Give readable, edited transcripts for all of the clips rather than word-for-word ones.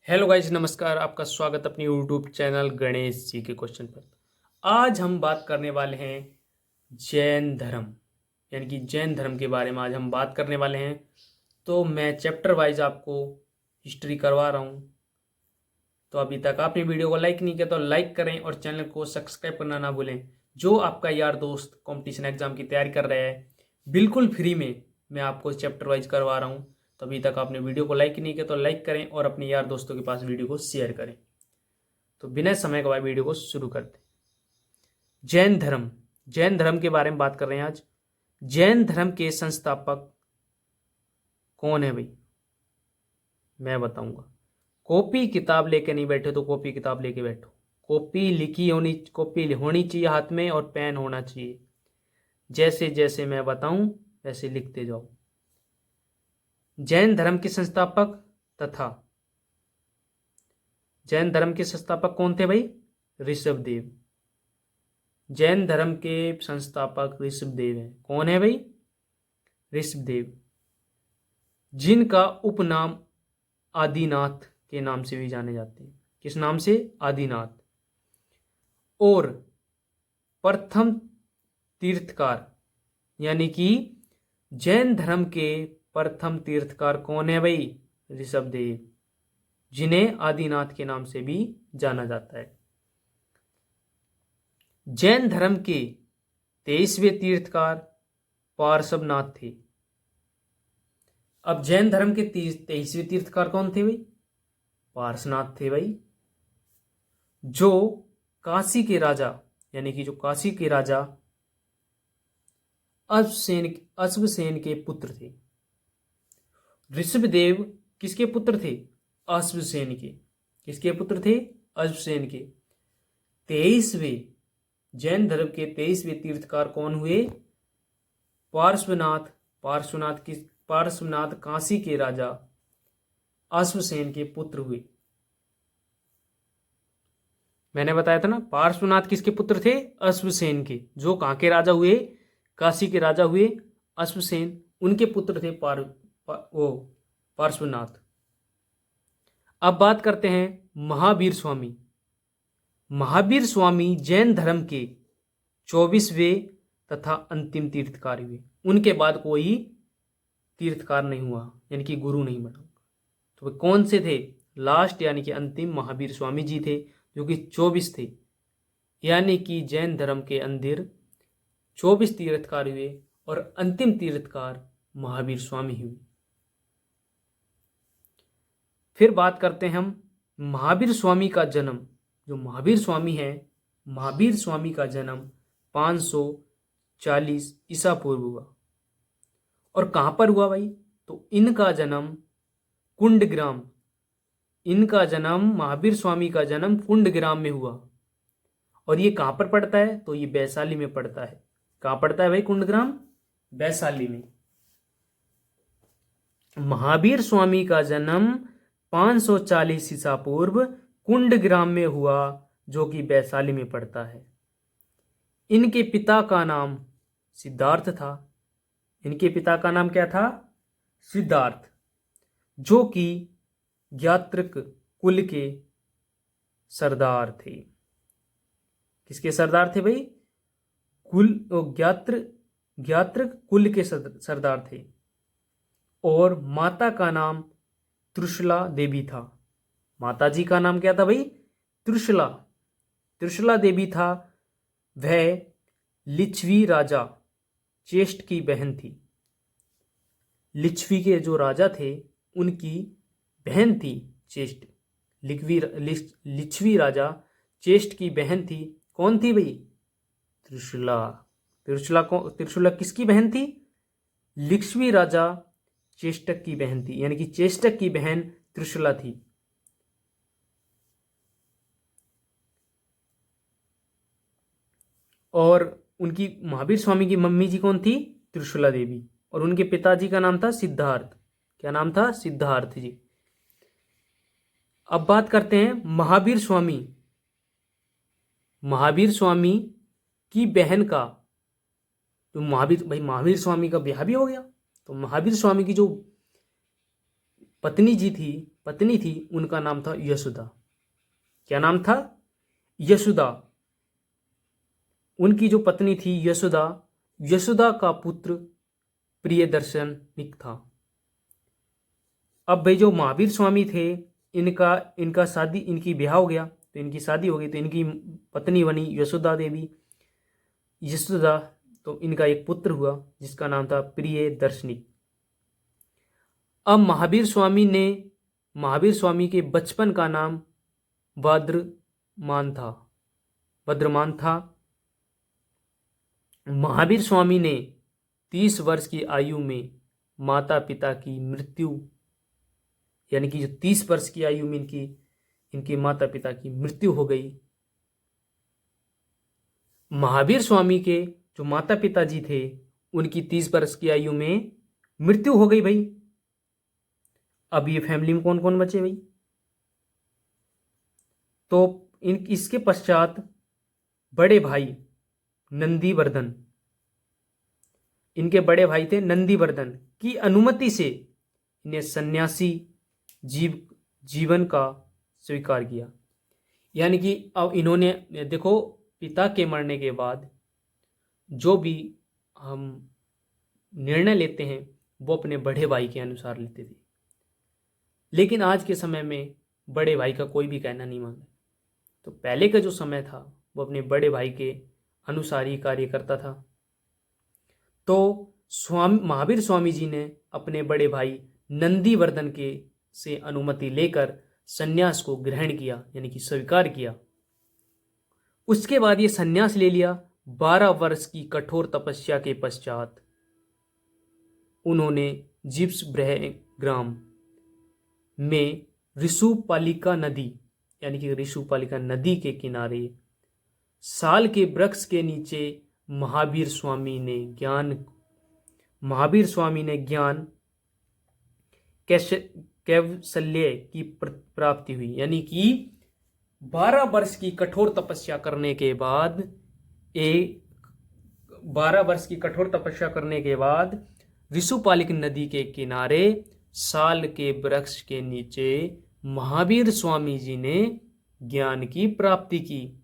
Hello guys, नमस्कार। आपका स्वागत अपनी यूट्यूब चैनल गणेश जी के क्वेश्चन पर। आज हम बात करने वाले हैं जैन धर्म, यानी कि जैन धर्म के बारे में आज हम बात करने वाले हैं। तो मैं चैप्टर वाइज आपको हिस्ट्री करवा रहा हूँ। तो अभी तक आपने वीडियो को लाइक नहीं किया तो लाइक करें और चैनल को सब्सक्राइब करना ना भूलें। जो आपका यार दोस्त कंपटीशन एग्जाम की तैयारी कर रहा है, बिल्कुल फ्री में मैं आपको चैप्टर वाइज करवा रहा हूँ। तो अभी तक आपने वीडियो को लाइक नहीं किया तो लाइक करें और अपने यार दोस्तों के पास वीडियो को शेयर करें। तो बिना समय गवाए वीडियो को शुरू करते हैं। जैन धर्म के बारे में बात कर रहे हैं आज। जैन धर्म के संस्थापक कौन है भाई? मैं बताऊंगा। कॉपी किताब लेके नहीं बैठे तो कॉपी किताब लेके बैठो। कॉपी होनी चाहिए हाथ में और पेन होना चाहिए। जैसे जैसे मैं बताऊं वैसे लिखते जाओ। जैन धर्म के संस्थापक तथा जैन धर्म के संस्थापक कौन थे भाई? ऋषभदेव। जैन धर्म के संस्थापक ऋषभदेव हैं। कौन है भाई? ऋषभदेव, जिनका उपनाम आदिनाथ के नाम से भी जाने जाते हैं। किस नाम से? आदिनाथ। और प्रथम तीर्थकार, यानी कि जैन धर्म के प्रथम तीर्थकार कौन है भाई? ऋषभदेव, जिन्हें आदिनाथ के नाम से भी जाना जाता है। जैन धर्म के 23वें तीर्थकार पार्श्वनाथ थे। अब जैन धर्म के 23वें तीर्थकार कौन थे भाई? पार्श्वनाथ थे भाई, जो काशी के राजा, यानी कि जो काशी के राजा अश्वसेन के पुत्र थे। ऋषभदेव किसके पुत्र थे? अश्वसेन के। किसके पुत्र थे? अश्वसेन के। 23वें जैन धर्म के 23वें तीर्थकार कौन हुए? पार्श्वनाथ काशी के राजा अश्वसेन के पुत्र हुए। मैंने बताया था ना, पार्श्वनाथ किसके पुत्र थे? अश्वसेन के। जो कहाँ के राजा हुए? काशी के राजा हुए अश्वसेन, उनके पुत्र थे पार्श्वनाथ। अब बात करते हैं महावीर स्वामी। महावीर स्वामी जैन धर्म के 24वें तथा अंतिम तीर्थकार हुए। उनके बाद कोई तीर्थकार नहीं हुआ, यानी कि गुरु नहीं बना। तो वे कौन से थे? लास्ट यानी कि अंतिम महावीर स्वामी जी थे, जो कि 24 थे। यानी कि जैन धर्म के अंदर 24 तीर्थकार हुए और अंतिम तीर्थकार महावीर स्वामी हुए। फिर बात करते हैं हम महावीर स्वामी का जन्म। जो महावीर स्वामी है, महावीर स्वामी का जन्म 540 ईसा पूर्व हुआ। और कहां पर हुआ भाई? तो इनका जन्म कुंडग्राम, महावीर स्वामी का जन्म कुंडग्राम में हुआ। और ये कहां पर पड़ता है? तो ये वैशाली में पड़ता है। कहां पड़ता है भाई कुंडग्राम? वैशाली में। महावीर स्वामी का जन्म 540 ईसा पूर्व कुंडग्राम में हुआ, जो कि वैशाली में पड़ता है। इनके पिता का नाम सिद्धार्थ था। इनके पिता का नाम क्या था? सिद्धार्थ, जो कि ज्ञात्रक कुल के सरदार थे। किसके सरदार थे भाई? ज्ञात्रक कुल के सरदार थे। और माता का नाम त्रिशला देवी था। माता जी का नाम क्या था भाई? त्रिशला देवी था। वह लिच्छवी राजा चेष्ट की बहन थी। लिच्छवी के जो राजा थे उनकी बहन थी चेष्ट। लिच्छवी राजा चेष्ट की बहन थी। कौन थी भाई? त्रिशला। त्रिशला किसकी बहन थी? लिच्छवी राजा चेष्टक की बहन थी, यानी कि चेष्टक की बहन त्रिशला थी। और उनकी महावीर स्वामी की मम्मी जी कौन थी? त्रिशला देवी। और उनके पिताजी का नाम था सिद्धार्थ। क्या नाम था? सिद्धार्थ जी। अब बात करते हैं महावीर स्वामी। महावीर स्वामी की बहन का, तो महावीर स्वामी का ब्याह भी हो गया। तो महावीर स्वामी की जो पत्नी जी थी पत्नी थी उनका नाम था यशोदा। क्या नाम था? यशोदा। उनकी जो पत्नी थी यशोदा, यशोदा का पुत्र प्रियदर्शनिक था। अब भाई जो महावीर स्वामी थे, इनका शादी, इनकी ब्याह हो गया, तो इनकी शादी हो गई, तो इनकी पत्नी बनी यशोदा देवी, यशोदा। तो इनका एक पुत्र हुआ जिसका नाम था प्रियदर्शनिक। अब महावीर स्वामी के बचपन का नाम भद्रमान था। महावीर स्वामी ने 30 वर्ष की आयु में माता पिता की मृत्यु, यानी कि जो 30 वर्ष की आयु में इनके माता पिता की मृत्यु हो गई। महावीर स्वामी के जो माता पिता जी थे उनकी 30 वर्ष की आयु में मृत्यु हो गई भाई। अब ये फैमिली में कौन कौन बचे भाई? तो इसके पश्चात बड़े भाई नंदीवर्धन, इनके बड़े भाई थे नंदीवर्धन की अनुमति से इन्हें सन्यासी जीवन का स्वीकार किया। यानी कि अब इन्होंने देखो, पिता के मरने के बाद जो भी हम निर्णय लेते हैं वो अपने बड़े भाई के अनुसार लेते थे, लेकिन आज के समय में बड़े भाई का कोई भी कहना नहीं मानता। तो पहले का जो समय था वो अपने बड़े भाई के अनुसार ही कार्य करता था। तो महावीर स्वामी जी ने अपने बड़े भाई नंदीवर्धन से अनुमति लेकर सन्यास को ग्रहण किया, यानी कि स्वीकार किया। उसके बाद ये सन्यास ले लिया। 12 वर्ष की कठोर तपस्या के पश्चात उन्होंने जिप्सब्रह ग्राम में ऋषुपालिका नदी, यानी कि ऋषुपालिका नदी के किनारे साल के वृक्ष के नीचे महावीर स्वामी ने ज्ञान कैवल्य की प्राप्ति हुई। यानी कि 12 वर्ष की कठोर तपस्या करने के बाद ऋषुपालिक नदी के किनारे साल के वृक्ष के नीचे महावीर स्वामी जी ने ज्ञान की प्राप्ति की।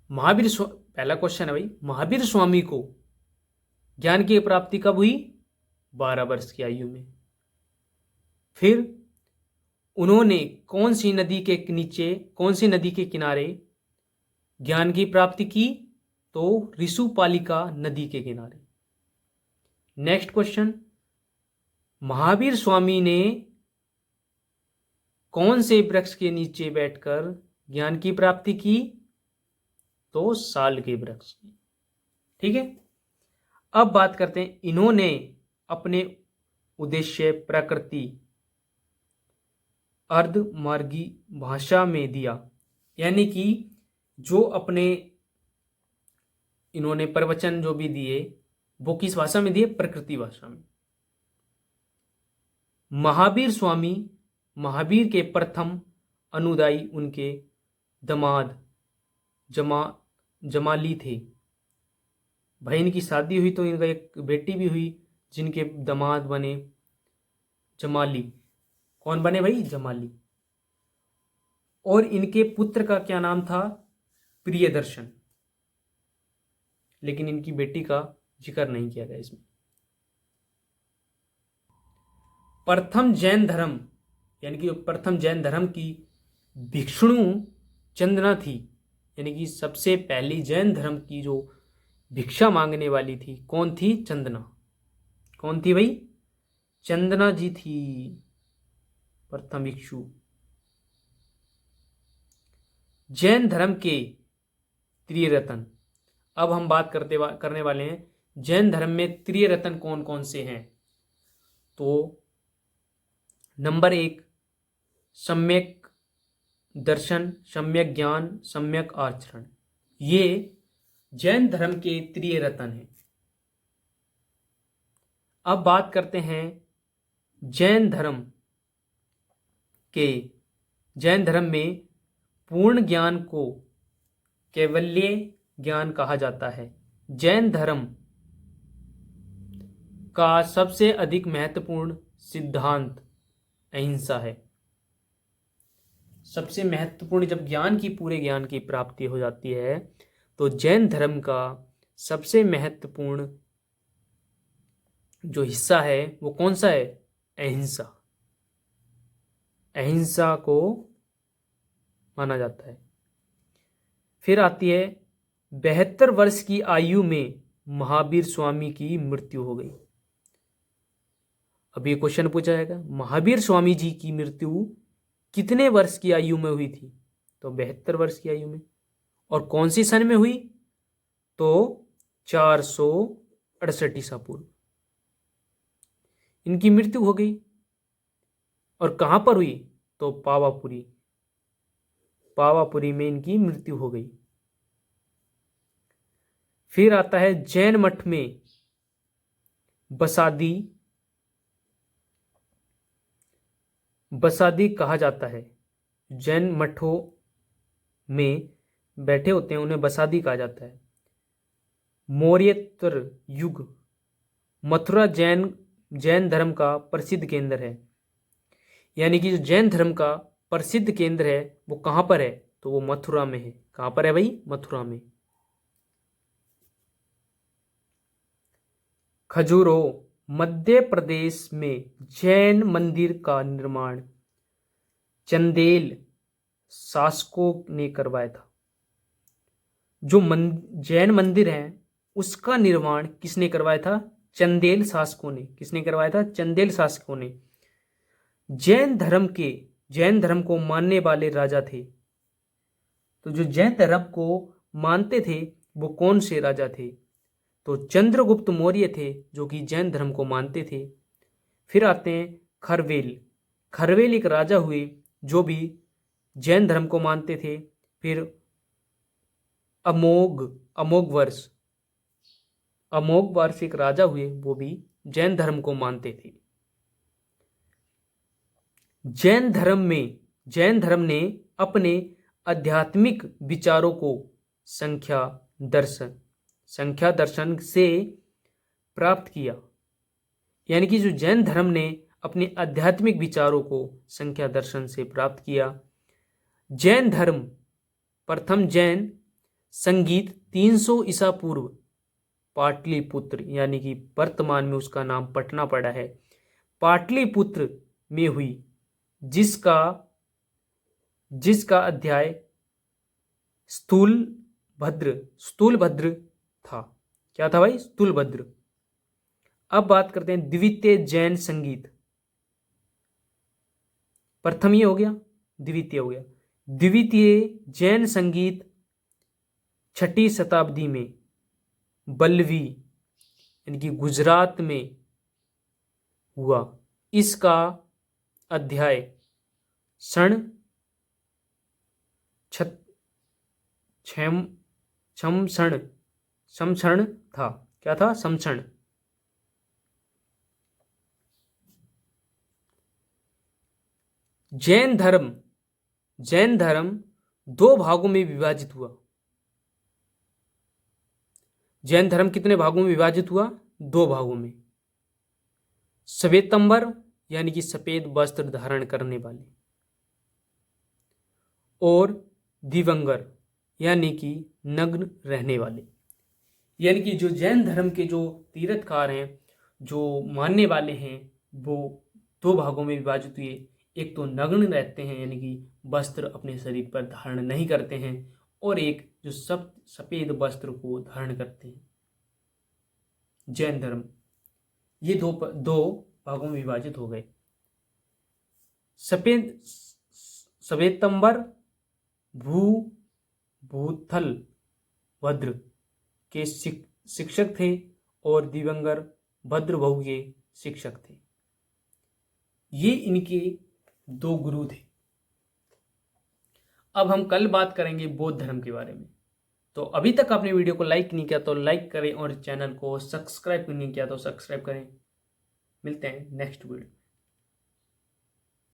पहला क्वेश्चन है भाई, महावीर स्वामी को ज्ञान की प्राप्ति कब हुई? 12 वर्ष की आयु में। फिर उन्होंने कौन सी नदी के किनारे ज्ञान की प्राप्ति की? तो ऋषुपालिका नदी के किनारे। नेक्स्ट क्वेश्चन, महावीर स्वामी ने कौन से वृक्ष के नीचे बैठकर ज्ञान की प्राप्ति की? तो साल के वृक्ष। ठीक है। अब बात करते हैं, इन्होंने अपने उद्देश्य प्रकृति अर्धमार्गी भाषा में दिया। यानी कि जो अपने इन्होंने प्रवचन जो भी दिए वो किस भाषा में दिए? प्रकृति भाषा में। महावीर के प्रथम अनुयायी उनके दामाद जमाली थे। भाई इनकी शादी हुई तो इनका एक बेटी भी हुई जिनके दामाद बने जमाली। कौन बने भाई? जमाली। और इनके पुत्र का क्या नाम था? प्रियदर्शन। लेकिन इनकी बेटी का जिक्र नहीं किया गया इसमें। प्रथम जैन धर्म, यानी कि प्रथम जैन धर्म की भिक्षुणु चंदना थी। यानी कि सबसे पहली जैन धर्म की जो भिक्षा मांगने वाली थी कौन थी? चंदना। कौन थी भाई? चंदना जी थी प्रथम भिक्षु। जैन धर्म के त्रिरत्न। अब हम बात करने वाले हैं जैन धर्म में त्रिरत्न कौन कौन से हैं। तो नंबर 1 सम्यक दर्शन, सम्यक ज्ञान, सम्यक आचरण। ये जैन धर्म के त्रिरत्न हैं। अब बात करते हैं जैन धर्म में पूर्ण ज्ञान को कैवल्य ज्ञान कहा जाता है। जैन धर्म का सबसे अधिक महत्वपूर्ण सिद्धांत अहिंसा है। सबसे महत्वपूर्ण, जब ज्ञान की पूरे ज्ञान की प्राप्ति हो जाती है तो जैन धर्म का सबसे महत्वपूर्ण जो हिस्सा है वो कौन सा है? अहिंसा। अहिंसा को माना जाता है। फिर आती है 72 वर्ष की आयु में महावीर स्वामी की मृत्यु हो गई। अब ये क्वेश्चन पूछा जाएगा, महावीर स्वामी जी की मृत्यु कितने वर्ष की आयु में हुई थी? तो 72 वर्ष की आयु में। और कौन सी सन में हुई? तो 468 ईसा पूर्व इनकी मृत्यु हो गई। और कहां पर हुई? तो पावापुरी, पावापुरी में इनकी मृत्यु हो गई। फिर आता है जैन मठ में बसादी, बसादी कहा जाता है। जैन मठों में बैठे होते हैं उन्हें बसादी कहा जाता है। मौर्योत्तर युग मथुरा जैन धर्म का प्रसिद्ध केंद्र है। यानी कि जो जैन धर्म का प्रसिद्ध केंद्र है वो कहां पर है? तो वो मथुरा में है। कहां पर है भाई? मथुरा में। खजुरो मध्य प्रदेश में जैन मंदिर का निर्माण चंदेल शासकों ने करवाया था। जो जैन मंदिर है उसका निर्माण किसने करवाया था? चंदेल शासकों ने। किसने करवाया था? चंदेल शासकों ने। जैन धर्म को मानने वाले राजा थे। तो जो जैन धर्म को मानते थे वो कौन से राजा थे? तो चंद्रगुप्त मौर्य थे जो कि जैन धर्म को मानते थे। फिर आते हैं खरवेल। खरवेल एक राजा हुए जो भी जैन धर्म को मानते थे। फिर अमोघवर्ष एक राजा हुए, वो भी जैन धर्म को मानते थे। जैन धर्म ने अपने आध्यात्मिक विचारों को संख्या दर्शन से प्राप्त किया। यानी कि जो जैन धर्म ने अपने आध्यात्मिक विचारों को संख्या दर्शन से प्राप्त किया। जैन धर्म प्रथम जैन संगीत 300 ईसा पूर्व पाटलिपुत्र, यानी कि वर्तमान में उसका नाम पटना पड़ा है, पाटलिपुत्र में हुई, जिसका अध्याय स्थूलभद्र था। क्या था भाई? स्थूलभद्र। अब बात करते हैं द्वितीय जैन संगीत। प्रथम ये हो गया, द्वितीय हो गया। द्वितीय जैन संगीत 6ठी शताब्दी में बल्लवी यानी कि गुजरात में हुआ। इसका अध्याय समसण था। क्या था? समसण। जैन धर्म 2 भागों में विभाजित हुआ। जैन धर्म कितने भागों में विभाजित हुआ? 2 भागों में। श्वेतंबर यानी कि सफेद वस्त्र धारण करने वाले, और दिवंगर यानी कि नग्न रहने वाले। यानी कि जो जैन धर्म के जो तीर्थकार हैं, जो मानने वाले हैं, वो 2 भागों में विभाजित हुए। एक तो नग्न रहते हैं यानी कि वस्त्र अपने शरीर पर धारण नहीं करते हैं, और एक जो सफेद वस्त्र को धारण करते हैं। जैन धर्म ये दो भागों में विभाजित हो गए। श्वेतंबर भूथल भद्र के शिक्षक थे, और दिवंगर भद्रभऊ के शिक्षक थे। ये इनके 2 गुरु थे। अब हम कल बात करेंगे बौद्ध धर्म के बारे में। तो अभी तक आपने वीडियो को लाइक नहीं किया तो लाइक करें, और चैनल को सब्सक्राइब नहीं किया तो सब्सक्राइब करें। मिलते हैं नेक्स्ट वीडियो।